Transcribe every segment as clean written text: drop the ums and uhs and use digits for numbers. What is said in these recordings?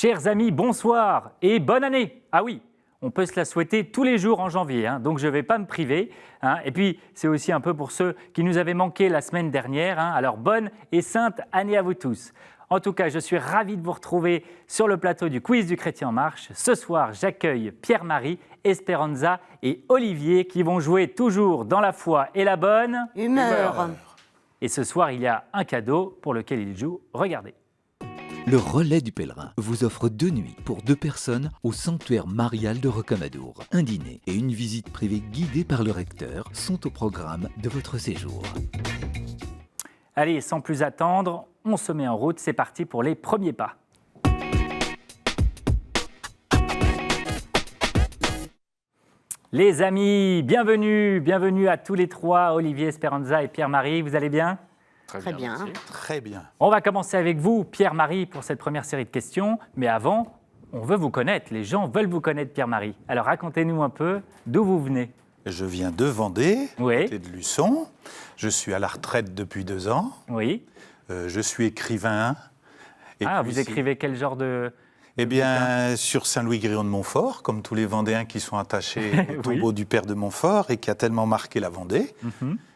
Chers amis, bonsoir et bonne année. Ah oui, on peut se la souhaiter tous les jours en janvier, donc je ne vais pas me priver. Et puis, c'est aussi un peu pour ceux qui nous avaient manqué la semaine dernière. Alors, bonne et sainte année à vous tous. En tout cas, je suis ravi de vous retrouver sur le plateau du Quiz du Chrétien en Marche. Ce soir, j'accueille Pierre-Marie, Esperanza et Olivier qui vont jouer toujours dans la foi et la bonne humeur. Et ce soir, il y a un cadeau pour lequel ils jouent. Regardez. Le Relais du Pèlerin vous offre 2 nuits pour 2 personnes au sanctuaire marial de Rocamadour. Un dîner et une visite privée guidée par le recteur sont au programme de votre séjour. Allez, sans plus attendre, on se met en route. C'est parti pour les premiers pas. Les amis, bienvenue à tous les trois, Olivier, Esperanza et Pierre-Marie. Vous allez bien ? Très bien. Très bien. On va commencer avec vous, Pierre-Marie, pour cette première série de questions. Mais avant, on veut vous connaître. Les gens veulent vous connaître, Pierre-Marie. Alors, racontez-nous un peu d'où vous venez. Je viens de Vendée, Oui. côté de Luçon. Je suis à la retraite depuis 2 ans. Oui. Je suis écrivain. Et puis, vous écrivez quel genre de... Eh bien, sur Saint-Louis-Grillon de Montfort, comme tous les Vendéens qui sont attachés au tombeau du père de Montfort et qui a tellement marqué la Vendée.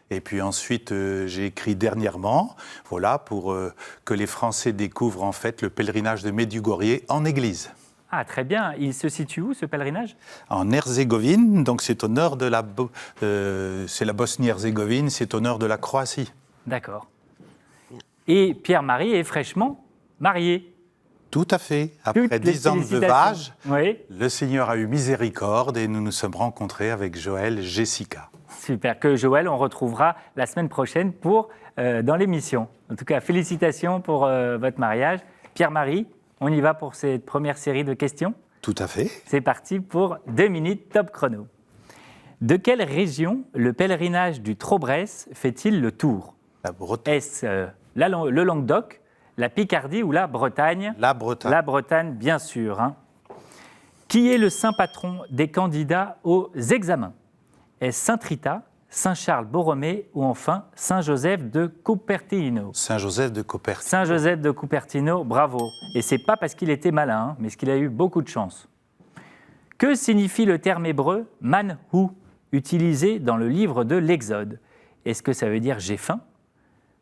Et puis ensuite, j'ai écrit dernièrement, voilà, pour que les Français découvrent en fait le pèlerinage de Medjugorje en église. Ah, très bien. Il se situe où, ce pèlerinage ? En Herzégovine, donc c'est au nord de c'est la Bosnie-Herzégovine, c'est au nord de la Croatie. D'accord. Et Pierre-Marie est fraîchement marié. Tout à fait. Après 10 ans de veuvage, oui. Le Seigneur a eu miséricorde et nous nous sommes rencontrés avec Joël Jessica. Super, que Joël, on retrouvera la semaine prochaine dans l'émission. En tout cas, félicitations pour votre mariage. Pierre-Marie, on y va pour cette première série de questions ? Tout à fait. C'est parti pour 2 minutes top chrono. De quelle région le pèlerinage du Trobres fait-il le tour ? La Bretagne. Est-ce le Languedoc, la Picardie ou la Bretagne ? La Bretagne. La Bretagne, bien sûr. Qui est le saint patron des candidats aux examens ? Est-ce Sainte Rita, Saint Charles Borromée ou enfin Saint Joseph de Cupertino ? Saint Joseph de Cupertino. Saint Joseph de Cupertino, bravo. Et c'est pas parce qu'il était malin, mais parce qu'il a eu beaucoup de chance. Que signifie le terme hébreu manhu, utilisé dans le livre de l'Exode ? Est-ce que ça veut dire j'ai faim ?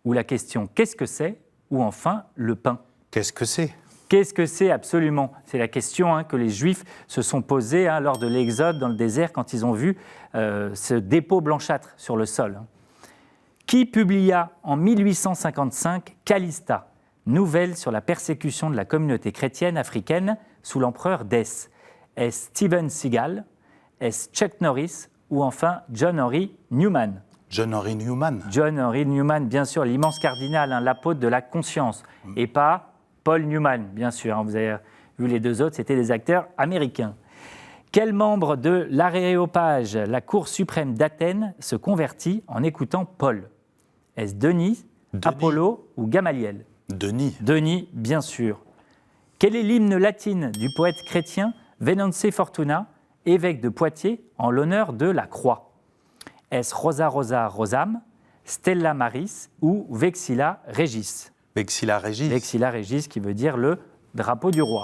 Ou la question qu'est-ce que c'est ? Ou enfin le pain ? Qu'est-ce que c'est ? Qu'est-ce que c'est absolument ? C'est la question que les Juifs se sont posée lors de l'Exode dans le désert quand ils ont vu ce dépôt blanchâtre sur le sol. Qui publia en 1855 Calista, nouvelle sur la persécution de la communauté chrétienne africaine sous l'empereur Dès ? Est-ce Stephen Seagal ? Est-ce Chuck Norris ? Ou enfin John Henry Newman ? John Henry Newman. John Henry Newman, bien sûr, l'immense cardinal, l'apôtre de la conscience, et pas Paul Newman, bien sûr. Vous avez vu les 2 autres, c'était des acteurs américains. Quel membre de l'Aréopage, la Cour suprême d'Athènes, se convertit en écoutant Paul ? Est-ce Denis, Apollo ou Gamaliel ? Denis. Denis, bien sûr. Quel est l'hymne latine du poète chrétien Venanze Fortuna, évêque de Poitiers, en l'honneur de la croix ? Est-ce Rosa Rosa Rosam, Stella Maris ou Vexilla Regis ? Vexilla Regis. Vexilla Regis, qui veut dire le drapeau du roi.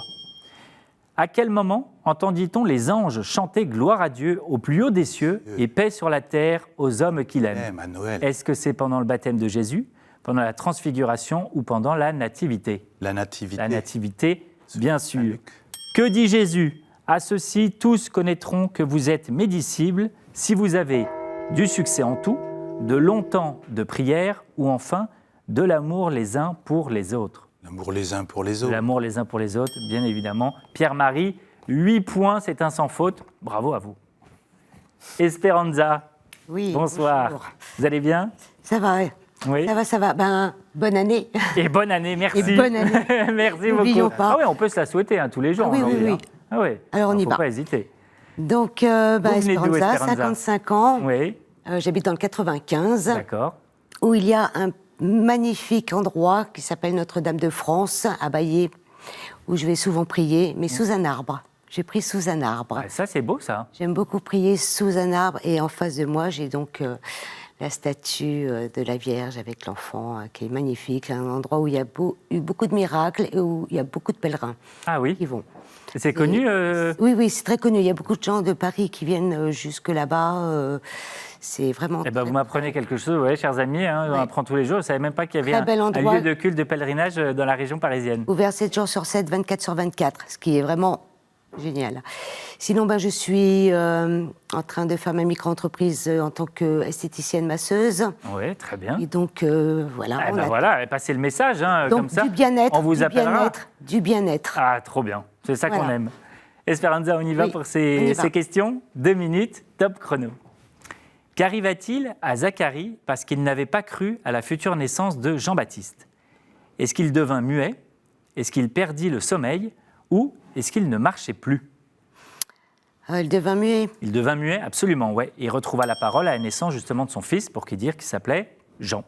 À quel moment entendit-on les anges chanter gloire à Dieu au plus haut des cieux et paix sur la terre aux hommes qu'il aime ? À Noël. Est-ce que c'est pendant le baptême de Jésus, pendant la transfiguration ou pendant la nativité ? La nativité. La nativité, bien sûr. Que dit Jésus ? À ceux-ci, tous connaîtront que vous êtes mes disciples si vous avez du succès en tout, de longs temps de prière ou enfin de l'amour les uns pour les autres. L'amour les uns pour les autres. L'amour les uns pour les autres, bien évidemment. Pierre-Marie, 8 points, c'est un sans faute. Bravo à vous. Esperanza, Oui. bonsoir. Bonjour. Vous allez bien ? Ça va. Oui. Ça va. Bonne année. Et bonne année, merci. Et bonne année. Merci N'oublions beaucoup. pas. Ah oui, on peut se la souhaiter tous les jours. Ah oui, aujourd'hui, oui. Ah oui. Alors, on y faut va. pas hésiter. Donc, venez d'où, Esperanza, Esperanza ? 55 ans. Oui, J'habite dans le 95, d'accord. où il y a un magnifique endroit qui s'appelle Notre-Dame de France, à Baillé, où je vais souvent prier, mais sous un arbre. J'ai pris sous un arbre. Ah, ça, c'est beau, ça. J'aime beaucoup prier sous un arbre, et en face de moi, j'ai donc la statue de la Vierge avec l'enfant qui est magnifique, un endroit où il y a eu beaucoup de miracles et où il y a beaucoup de pèlerins Ah oui. qui vont. C'est connu. Oui, c'est très connu. Il y a beaucoup de gens de Paris qui viennent jusque là-bas. C'est vraiment. Eh ben, vous m'apprenez quelque chose, ouais, chers amis. On apprend tous les jours. Je ne savais même pas qu'il y avait Très bel un endroit. lieu de culte de pèlerinage dans la région parisienne. Ouvert 7 jours sur 7, 24 sur 24, ce qui est vraiment génial. Sinon, je suis en train de faire ma micro-entreprise en tant qu'esthéticienne masseuse. Oui, très bien. Et donc, voilà. Eh ben voilà, passez le message, donc, comme ça. du bien-être, on vous appellera. Du bien-être. Ah, trop bien. C'est ça qu'on Voilà. aime. Esperanza, on y va Oui, pour on y ces va. questions. 2 minutes, top chrono. Qu'arriva-t-il à Zacharie parce qu'il n'avait pas cru à la future naissance de Jean-Baptiste? Est-ce qu'il devint muet? Est-ce qu'il perdit le sommeil? Ou est-ce qu'il ne marchait plus? Il devint muet. Il devint muet, absolument, ouais. Il retrouva la parole à la naissance justement de son fils pour dire qu'il s'appelait Jean.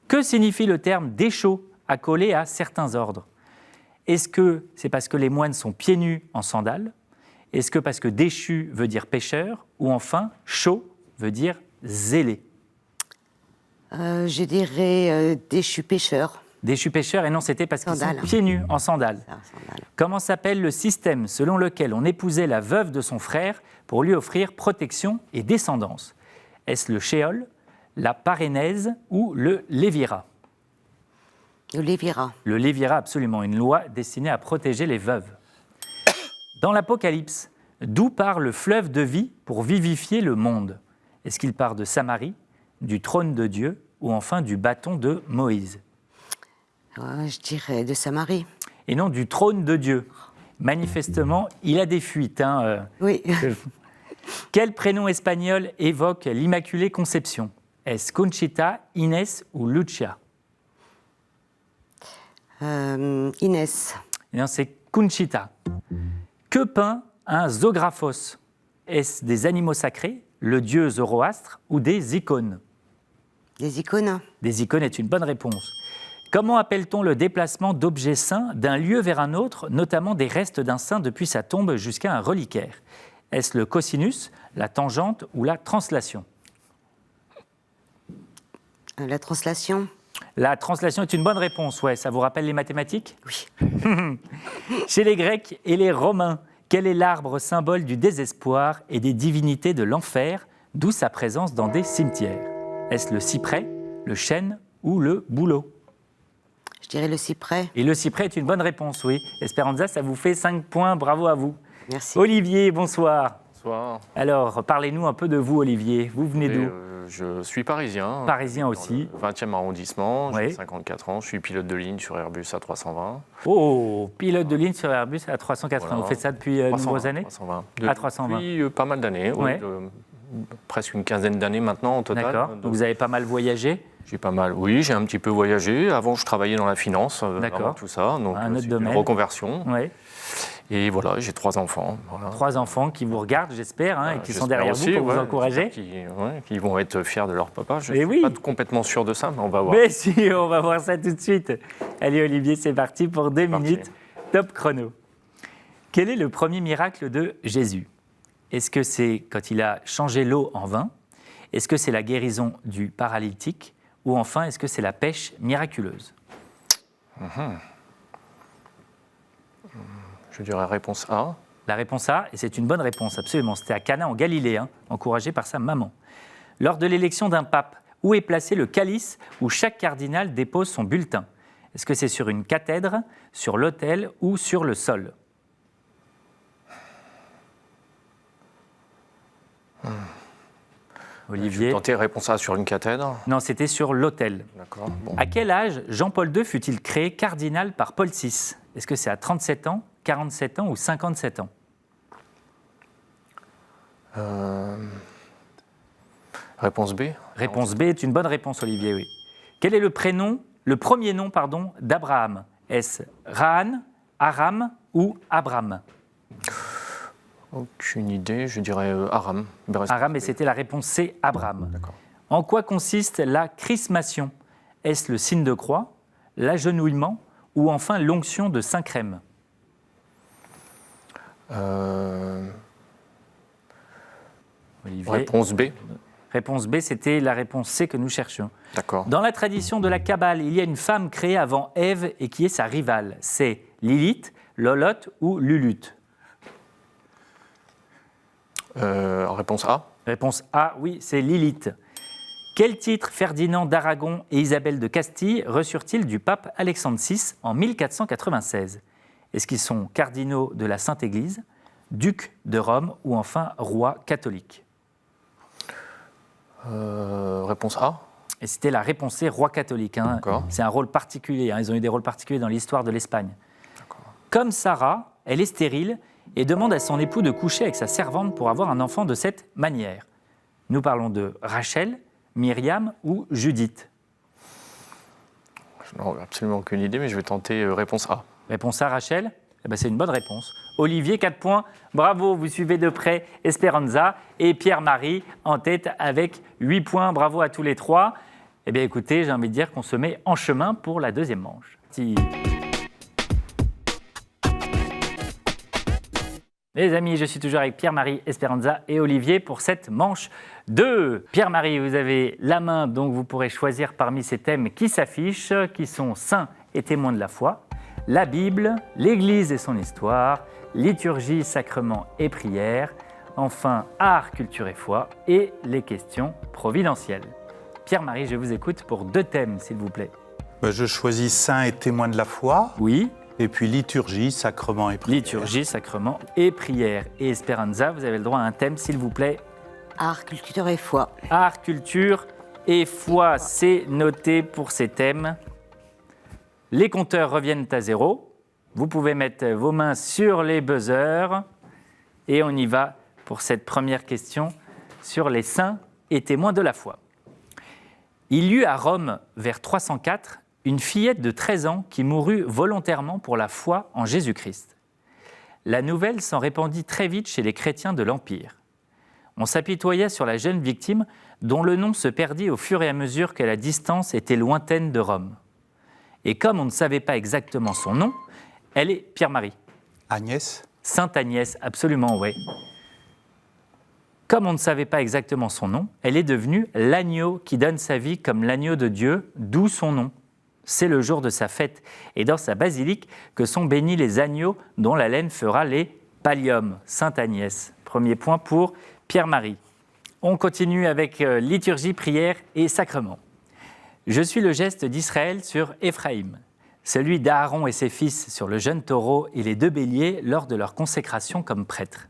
Que signifie le terme d'échaud accolé à certains ordres? Est-ce que c'est parce que les moines sont pieds nus en sandales? Est-ce que parce que déchu veut dire pécheur? Ou enfin, chaud veut dire zélé? Je dirais déchu pêcheur. Déchu pécheur, et non, c'était parce qu'ils sont Sandales. pieds nus en sandales. Sandales. Comment s'appelle le système selon lequel on épousait la veuve de son frère pour lui offrir protection et descendance? Est-ce le shéol, la parénèse ou le lévira? Le lévira. Le lévira, absolument, une loi destinée à protéger les veuves. Dans l'Apocalypse, d'où part le fleuve de vie pour vivifier le monde? Est-ce qu'il part de Samarie, du trône de Dieu ou enfin du bâton de Moïse? Je dirais de Samarie. Et non du trône de Dieu. Manifestement, il a des fuites. Oui. Quel prénom espagnol évoque l'Immaculée Conception? Est-ce Conchita, Inès ou Lucia? Inès. Eh non, c'est Conchita. Que peint un zographos? Est-ce des animaux sacrés, le dieu Zoroastre ou des icônes? Des icônes. Des icônes est une bonne réponse. Comment appelle-t-on le déplacement d'objets saints d'un lieu vers un autre, notamment des restes d'un saint depuis sa tombe jusqu'à un reliquaire? Est-ce le cosinus, la tangente ou la translation? La translation. La translation est une bonne réponse, ouais. Ça vous rappelle les mathématiques? Oui. Chez les Grecs et les Romains, quel est l'arbre symbole du désespoir et des divinités de l'enfer, d'où sa présence dans des cimetières? Est-ce le cyprès, le chêne ou le bouleau? Je dirais le cyprès. Et le cyprès est une bonne réponse, oui. Esperanza, ça vous fait 5 points, bravo à vous. Merci. Olivier, bonsoir. Bonsoir. Alors, parlez-nous un peu de vous, Olivier. Vous venez d'où? Je suis parisien. Parisien dans aussi. Le 20e arrondissement, Oui. j'ai 54 ans, je suis pilote de ligne sur Airbus A320. Oh, pilote de ligne sur Airbus à 380. Voilà. Vous faites ça depuis de nombreuses années? 320. À 320. Depuis pas mal d'années, oui, Ouais. presque une quinzaine d'années maintenant au total. D'accord. Donc, Vous avez pas mal voyagé? j'ai pas mal, oui, j'ai un petit peu voyagé. Avant, je travaillais dans la finance, D'accord. avant tout ça, donc Un autre c'est une domaine. reconversion. Oui. Et voilà, j'ai 3 enfants. Voilà. 3 enfants qui vous regardent, j'espère, et qui sont J'espère derrière aussi, vous pour vous ouais, encourager. qui vont être fiers de leur papa. Je Eh ne oui. suis pas complètement sûr de ça, mais on va voir. Mais si, on va voir ça tout de suite. Allez, Olivier, c'est parti pour 2 parti. minutes. Top chrono. Quel est le premier miracle de Jésus? Est-ce que c'est quand il a changé l'eau en vin? Est-ce que c'est la guérison du paralytique? Ou enfin, est-ce que c'est la pêche miraculeuse? Je dirais réponse A. La réponse A, et c'est une bonne réponse, absolument. C'était à Cana en Galilée, encouragé par sa maman. Lors de l'élection d'un pape, où est placé le calice où chaque cardinal dépose son bulletin? Est-ce que c'est sur une cathèdre, sur l'autel ou sur le sol? Olivier? Je vais tenter réponse A sur une cathèdre. Non, c'était sur l'autel. D'accord. Bon. À quel âge Jean-Paul II fut-il créé cardinal par Paul VI? Est-ce que c'est à 37 ans, 47 ans ou 57 ans? Réponse B. Réponse B est une bonne réponse, Olivier, oui. Quel est le premier nom d'Abraham? Est-ce Rahan, Aram ou Abram? Aucune idée, je dirais Aram. Aram, et c'était la réponse C, Abram. D'accord. En quoi consiste la chrismation? Est-ce le signe de croix, l'agenouillement ou enfin l'onction de Saint-Crème? Euh, Olivier? Réponse B. Réponse B, c'était la réponse C que nous cherchions. D'accord. Dans la tradition de la Kabbale, il y a une femme créée avant Ève et qui est sa rivale. C'est Lilith, Lolotte ou Luluth. Réponse A. Réponse A, oui, c'est Lilith. Quel titre Ferdinand d'Aragon et Isabelle de Castille reçurent-ils du pape Alexandre VI en 1496 ? Est-ce qu'ils sont cardinaux de la Sainte Église, ducs de Rome ou enfin rois catholiques ? Réponse A. Et c'était la réponse C, roi catholique. D'accord. C'est un rôle particulier, ils ont eu des rôles particuliers dans l'histoire de l'Espagne. Comme Sarah, elle est stérile et demande à son époux de coucher avec sa servante pour avoir un enfant de cette manière. Nous parlons de Rachel, Myriam ou Judith. Je n'ai absolument aucune idée, mais je vais tenter réponse A. Réponse A, Rachel ? Eh ben, c'est une bonne réponse. Olivier, 4 points. Bravo, vous suivez de près Esperanza et Pierre-Marie en tête avec 8 points. Bravo à tous les trois. Eh bien, écoutez, j'ai envie de dire qu'on se met en chemin pour la deuxième manche. Les amis, je suis toujours avec Pierre-Marie, Esperanza et Olivier pour cette manche 2. Pierre-Marie, vous avez la main, donc vous pourrez choisir parmi ces thèmes qui s'affichent, qui sont saints et témoins de la foi, la Bible, l'Église et son histoire, liturgie, sacrement et prière, enfin art, culture et foi et les questions providentielles. Pierre-Marie, je vous écoute pour 2 thèmes, s'il vous plaît. Je choisis saint et témoin de la foi. Oui. Et puis liturgie, sacrement et prière. Liturgie, sacrement et prière. Et Esperanza, vous avez le droit à un thème, s'il vous plaît. Art, culture et foi. Art, culture et foi, c'est noté pour ces thèmes. Les compteurs reviennent à 0. Vous pouvez mettre vos mains sur les buzzers. Et on y va pour cette première question sur les saints et témoins de la foi. Il y eut à Rome, vers 304, une fillette de 13 ans qui mourut volontairement pour la foi en Jésus-Christ. La nouvelle s'en répandit très vite chez les chrétiens de l'Empire. On s'apitoya sur la jeune victime dont le nom se perdit au fur et à mesure que la distance était lointaine de Rome. Et comme on ne savait pas exactement son nom, elle est Pierre-Marie. Agnès. Sainte Agnès, absolument, oui. Comme on ne savait pas exactement son nom, elle est devenue l'agneau qui donne sa vie comme l'agneau de Dieu, d'où son nom. C'est le jour de sa fête et dans sa basilique que sont bénis les agneaux dont la laine fera les palliums. Sainte Agnès. Premier point pour Pierre-Marie. On continue avec liturgie, prière et sacrement. Je suis le geste d'Israël sur Éphraïm, celui d'Aaron et ses fils sur le jeune taureau et les 2 béliers lors de leur consécration comme prêtres.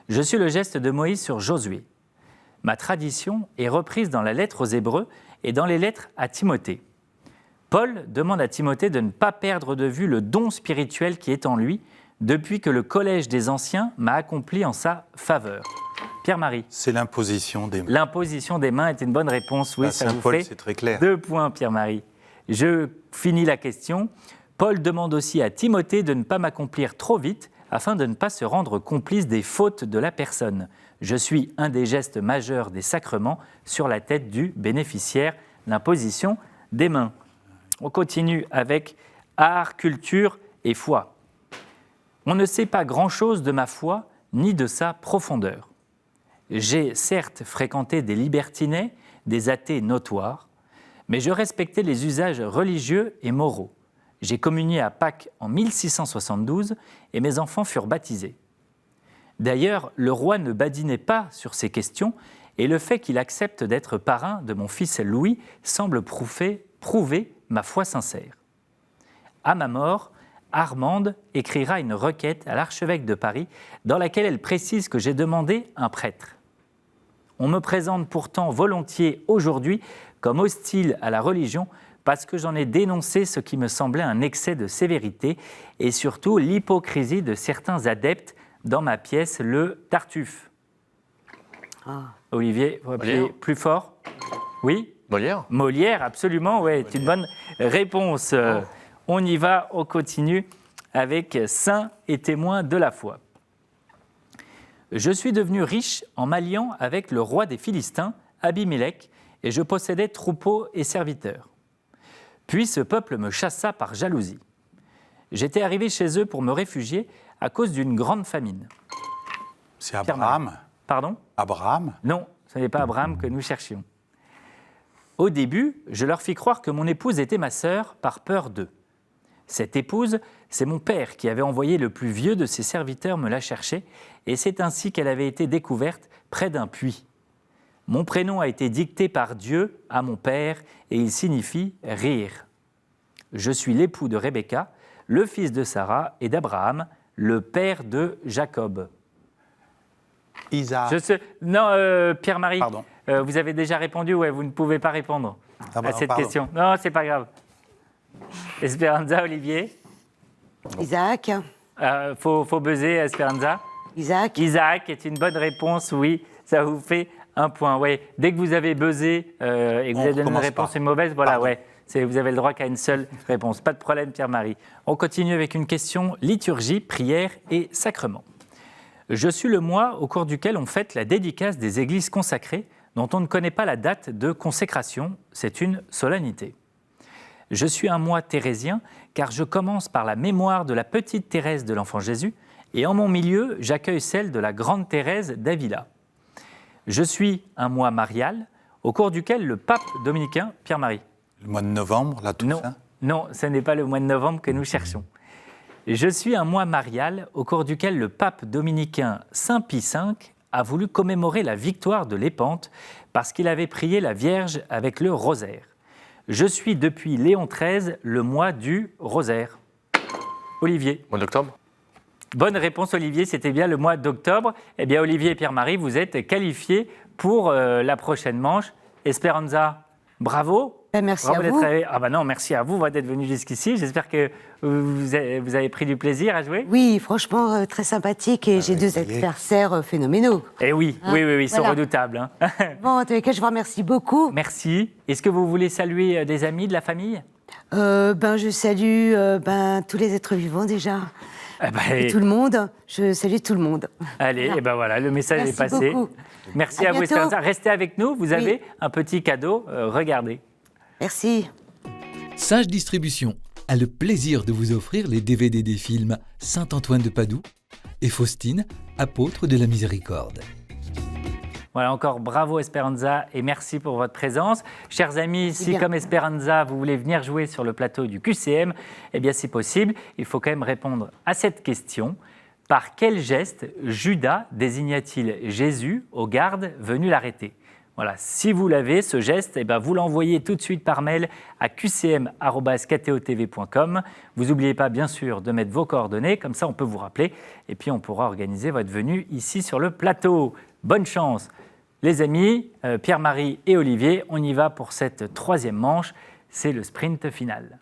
Je suis le geste de Moïse sur Josué. Ma tradition est reprise dans la lettre aux Hébreux et dans les lettres à Timothée. Paul demande à Timothée de ne pas perdre de vue le don spirituel qui est en lui depuis que le collège des anciens m'a accompli en sa faveur. Pierre-Marie. C'est l'imposition des mains. L'imposition des mains est une bonne réponse. Oui, ça vous Saint-Paul, fait c'est très clair. 2 points, Pierre-Marie. Je finis la question. Paul demande aussi à Timothée de ne pas m'accomplir trop vite afin de ne pas se rendre complice des fautes de la personne. Je suis un des gestes majeurs des sacrements sur la tête du bénéficiaire, l'imposition des mains. On continue avec art, culture et foi. On ne sait pas grand-chose de ma foi ni de sa profondeur. J'ai certes fréquenté des libertinais, des athées notoires, mais je respectais les usages religieux et moraux. J'ai communié à Pâques en 1672 et mes enfants furent baptisés. D'ailleurs, le roi ne badinait pas sur ces questions et le fait qu'il accepte d'être parrain de mon fils Louis semble prouver ma foi sincère. À ma mort, Armande écrira une requête à l'archevêque de Paris dans laquelle elle précise que j'ai demandé un prêtre. On me présente pourtant volontiers aujourd'hui comme hostile à la religion parce que j'en ai dénoncé ce qui me semblait un excès de sévérité et surtout l'hypocrisie de certains adeptes dans ma pièce Le Tartuffe. Olivier, vous appelez plus fort ? Oui ? Molière. Molière, absolument, oui, c'est une bonne réponse. On y va, on continue avec saint et témoin de la foi. Je suis devenu riche en m'alliant avec le roi des Philistins, Abimélec, et je possédais troupeaux et serviteurs. Puis ce peuple me chassa par jalousie. J'étais arrivé chez eux pour me réfugier à cause d'une grande famine. C'est Abraham. Pardon ? Abraham. Non, ce n'est pas Abraham que nous cherchions. Au début, je leur fis croire que mon épouse était ma sœur par peur d'eux. Cette épouse, c'est mon père qui avait envoyé le plus vieux de ses serviteurs me la chercher, et c'est ainsi qu'elle avait été découverte près d'un puits. Mon prénom a été dicté par Dieu à mon père, et il signifie « rire ». Je suis l'époux de Rebecca, le fils de Sarah et d'Abraham, le père de Jacob. Isaac. Non, Pierre-Marie, Pardon. vous avez déjà répondu, ouais, vous ne pouvez pas répondre Ah bah à non, cette pardon. question. Non, c'est pas grave. Esperanza, Olivier, Isaac. faut buzzer, Esperanza. Isaac. Isaac est une bonne réponse, oui, ça vous fait un point. Ouais. Dès que vous avez buzzé et que vous On avez donné une recommence réponse pas. une mauvaise, voilà, Pardon. ouais, vous avez le droit qu'à une seule réponse. Pas de problème, Pierre-Marie. On continue avec une question liturgie, prière et sacrement. Je suis le mois au cours duquel on fête la dédicace des églises consacrées dont on ne connaît pas la date de consécration. C'est une solennité. Je suis un mois thérésien car je commence par la mémoire de la petite Thérèse de l'Enfant Jésus et en mon milieu, j'accueille celle de la grande Thérèse d'Avila. Je suis un mois marial au cours duquel le pape dominicain, Pierre-Marie. Le mois de novembre, la Non, Toussaint. non, ce n'est pas le mois de novembre que nous cherchons. Je suis un mois marial au cours duquel le pape dominicain Saint Pie V a voulu commémorer la victoire de l'Épante parce qu'il avait prié la Vierge avec le rosaire. Je suis depuis Léon XIII le mois du rosaire. Olivier. Mois d'octobre. Bonne réponse, Olivier, c'était bien le mois d'octobre. Eh bien, Olivier et Pierre-Marie, vous êtes qualifiés pour la prochaine manche. Esperanza, bravo. Merci Bravo à d'être vous. arrivé. Ah bah non, merci à vous d'être venu jusqu'ici. J'espère que vous avez pris du plaisir à jouer. Oui, franchement, très sympathique. Et j'ai deux adversaires phénoménaux. Eh oui, Hein, oui, ils sont voilà. redoutables. Hein. Bon, en tous les cas, je vous remercie beaucoup. Merci. Est-ce que vous voulez saluer des amis, de la famille? Je salue tous les êtres vivants déjà. Eh ben, Et tout le monde. Je salue tout le monde. Allez, Voilà. et ben voilà, le message Merci est passé. beaucoup. Merci À à vous, bientôt. Esperanza. Restez avec nous, vous avez Oui. un petit cadeau. Regardez. Merci. Sage Distribution a le plaisir de vous offrir les DVD des films Saint-Antoine de Padoue et Faustine, apôtre de la miséricorde. Voilà, encore bravo Esperanza et merci pour votre présence. Chers amis, si bien. comme Esperanza, vous voulez venir jouer sur le plateau du QCM, eh bien c'est possible. Il faut quand même répondre à cette question. Par quel geste Judas désigna-t-il Jésus aux gardes venus l'arrêter? Voilà, si vous l'avez, ce geste, eh ben vous l'envoyez tout de suite par mail à qcm@ktotv.com. Vous n'oubliez pas, bien sûr, de mettre vos coordonnées, comme ça on peut vous rappeler, et puis on pourra organiser votre venue ici sur le plateau. Bonne chance, les amis, Pierre-Marie et Olivier, on y va pour cette troisième manche, c'est le sprint final.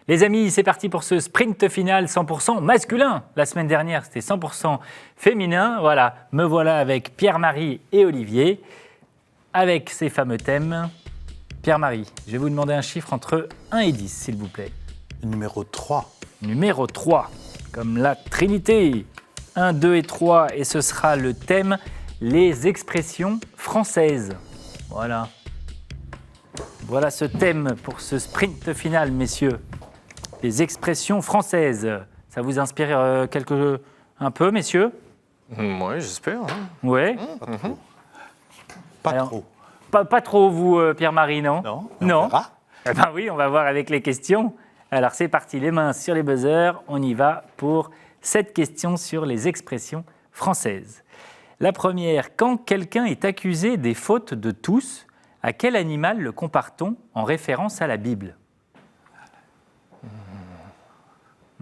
Les amis, c'est parti pour ce sprint final 100% masculin. La semaine dernière, c'était 100% féminin. Voilà, me voilà avec Pierre-Marie et Olivier, avec ces fameux thèmes. Pierre-Marie, je vais vous demander un chiffre entre 1 et 10, s'il vous plaît. Numéro 3. Numéro 3, comme la Trinité. 1, 2 et 3, et ce sera le thème, les expressions françaises. Voilà. Voilà ce thème pour ce sprint final, messieurs. Les expressions françaises. Ça vous inspire un peu, messieurs? Oui, j'espère. Hein. Ouais. Pas Alors, trop. Pas trop, vous, Pierre-Marie, non? Non, mais on verra. Eh ben oui, on va voir avec les questions. Alors c'est parti, les mains sur les buzzers. On y va pour cette question sur les expressions françaises. La première, quand quelqu'un est accusé des fautes de tous, à quel animal le compare-t-on en référence à la Bible?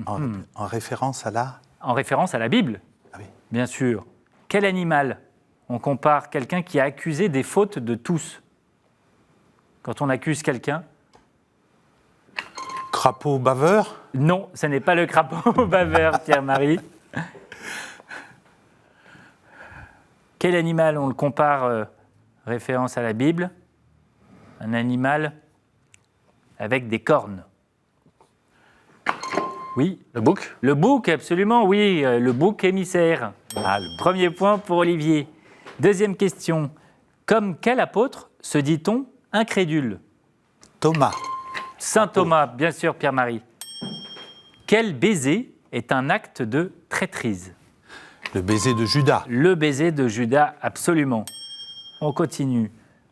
En référence à la... En référence à la Bible, Ah oui. bien sûr. Quel animal on compare quelqu'un qui a accusé des fautes de tous? Quand on accuse quelqu'un? Crapaud baveur. Non, ce n'est pas le crapaud baveur, Pierre-Marie. Quel animal on le compare, référence à la Bible? Un animal avec des cornes. Oui. Le bouc. Le bouc, absolument, oui, le bouc émissaire. Ah, le Premier point pour Olivier. Deuxième question. Comme quel apôtre se dit-on incrédule? Thomas. Saint Thomas, bien sûr, Pierre-Marie. Quel baiser est un acte de traîtrise? Le baiser de Judas. Le baiser de Judas, absolument. On continue.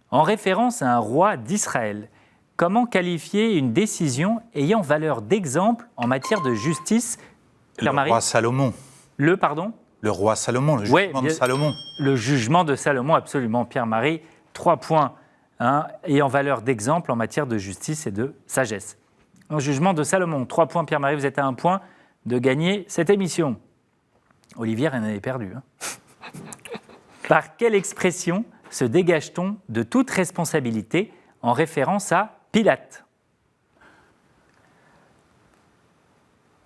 En référence à un roi d'Israël, comment qualifier une décision ayant valeur d'exemple en matière de justice? Le roi Salomon. Le roi Salomon, le jugement de Salomon. Le jugement de Salomon, absolument. Pierre-Marie, 3 points, ayant valeur d'exemple en matière de justice et de sagesse. Le jugement de Salomon, 3 points. Pierre-Marie, vous êtes à 1 point de gagner cette émission. Olivier, rien n'avait perdu. Par quelle expression se dégage-t-on de toute responsabilité en référence à Pilate?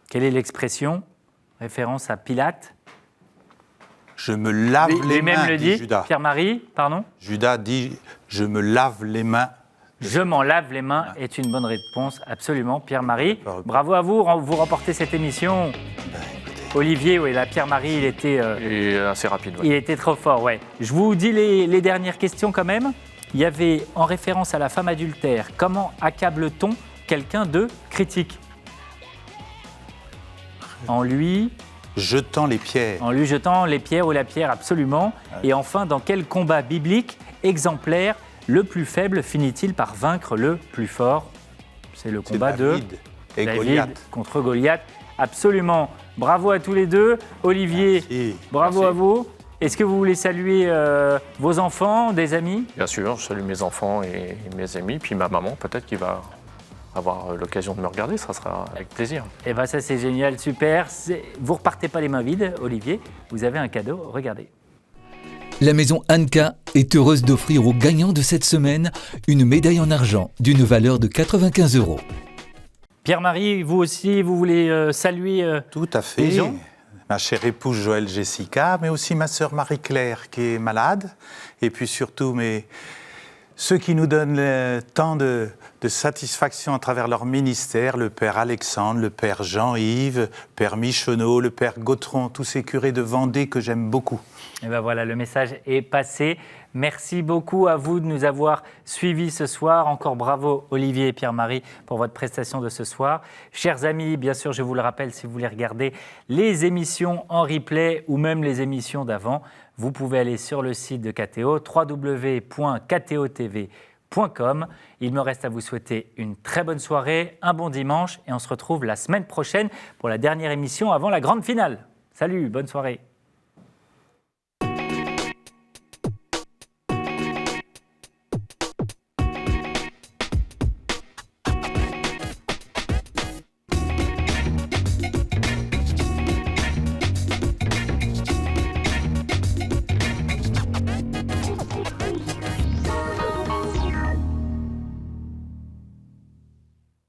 Quelle est l'expression? Référence à Pilate. Je me lave les mains, dit Judas. Pierre-Marie, pardon? Judas dit « Je me lave les mains ». Je m'en lave les mains est une bonne réponse, absolument. Pierre-Marie, bravo à vous, vous remportez cette émission. Olivier, oui, là, Pierre-Marie, il était... assez rapide. Ouais. Il était trop fort, ouais. Je vous dis les dernières questions quand même. Il y avait, en référence à la femme adultère, comment accable-t-on quelqu'un de critique? En lui jetant les pierres. En lui jetant les pierres ou la pierre, absolument. Ouais. Et enfin, dans quel combat biblique exemplaire le plus faible finit-il par vaincre le plus fort? C'est le combat de David contre Goliath. Absolument. Bravo à tous les deux. Olivier, bravo à vous. Est-ce que vous voulez saluer vos enfants, des amis? Bien sûr, je salue mes enfants et mes amis, puis ma maman peut-être qui va avoir l'occasion de me regarder, ça sera avec plaisir. Et bien ça c'est génial, super. Vous repartez pas les mains vides, Olivier, vous avez un cadeau, regardez. La maison Anka est heureuse d'offrir aux gagnants de cette semaine une médaille en argent d'une valeur de 95 €. Pierre-Marie, vous aussi, vous voulez saluer Tout à fait. Les gens? Ma chère épouse Joëlle Jessica, mais aussi ma sœur Marie-Claire qui est malade, et puis surtout ceux qui nous donnent tant de satisfaction à travers leur ministère, le père Alexandre, le père Jean-Yves, le père Michonneau, le père Gautron, tous ces curés de Vendée que j'aime beaucoup. Et bien voilà, le message est passé. Merci beaucoup à vous de nous avoir suivis ce soir. Encore bravo Olivier et Pierre-Marie pour votre prestation de ce soir. Chers amis, bien sûr, je vous le rappelle, si vous voulez regarder les émissions en replay ou même les émissions d'avant, vous pouvez aller sur le site de KTO, www.ktotv.com. Il me reste à vous souhaiter une très bonne soirée, un bon dimanche et on se retrouve la semaine prochaine pour la dernière émission avant la grande finale. Salut, bonne soirée.